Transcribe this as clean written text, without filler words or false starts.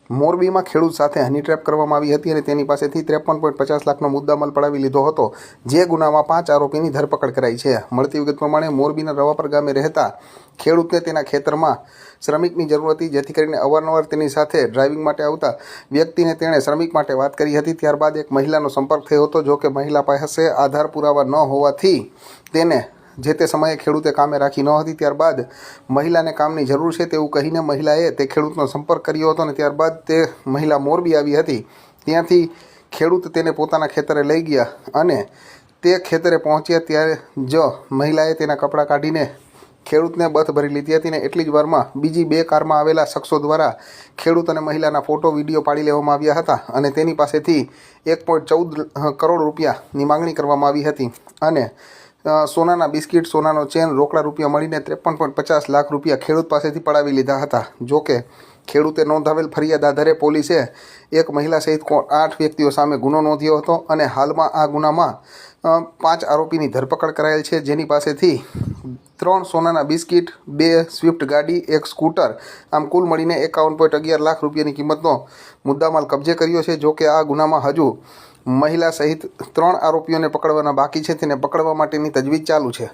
મોરબીમાં ખેડૂત સાથે હની ટ્રેપ કરવામાં આવી હતી અને તેની પાસેથી 53.50 લાખનો મુદ્દામાલ પડાવી લીધો હતો, જે ગુનામાં 5 આરોપીની ધરપકડ કરાઈ છે। મળતી વિગત પ્રમાણે મોરબીના રવાપર ગામે રહેતા ખેડૂતને તેના ખેતરમાં શ્રમિકની જરૂર હતી, જેથી કરીને અવારનવાર તેની સાથે ડ્રાઇવિંગ માટે આવતા વ્યક્તિને તેણે શ્રમિક માટે વાત કરી હતી। ત્યારબાદ એક મહિલાનો સંપર્ક થયો હતો, જો કે મહિલા પાસે આધાર પુરાવા ન હોવાથી તેને જે તે સમયે ખેડૂતે કામે રાખી ન હતી। ત્યારબાદ મહિલાને કામની જરૂર છે તેવું કહીને મહિલાએ તે ખેડૂતનો સંપર્ક કર્યો હતો અને ત્યારબાદ તે મહિલા મોરબી આવી હતી। ત્યાંથી ખેડૂત તેને પોતાના ખેતરે લઈ ગયા અને તે ખેતરે પહોંચ્યા ત્યારે જ મહિલાએ તેના કપડાં કાઢીને ખેડૂતને બથ ભરી લીધી હતી અને એટલી જ વારમાં બીજી 2 કારમાં આવેલા શખ્સો દ્વારા ખેડૂત અને મહિલાના ફોટો વિડીયો પાડી લેવામાં આવ્યા હતા અને તેની પાસેથી 1.14 કરોડ રૂપિયાની માંગણી કરવામાં આવી હતી અને સોનાના બિસ્કિટ, સોનાનો ચેન, રોકડા રૂપિયા મળીને 53.50 લાખ રૂપિયા ખેડૂત પાસેથી પડાવી લીધા હતા। જોકે ખેડૂતે નોંધાવેલ ફરિયાદ આધારે પોલીસે એક મહિલા સહિત 8 વ્યક્તિઓ સામે ગુનો નોંધ્યો હતો અને હાલમાં આ ગુનામાં 5 આરોપીની ધરપકડ કરાયેલ છે, જેની પાસેથી 3 સોનાના બિસ્કિટ, 2 સ્વિફ્ટ ગાડી, 1 સ્કૂટર, આમ કુલ મળીને 51.11 લાખ રૂપિયાની કિંમતનો મુદ્દામાલ કબજે કર્યો છે। જોકે આ ગુનામાં હજુ મહિલા સહિત 3 આરોપીઓને પકડવાના બાકી છે, તેને પકડવા માટેની તજવીજ ચાલુ છે।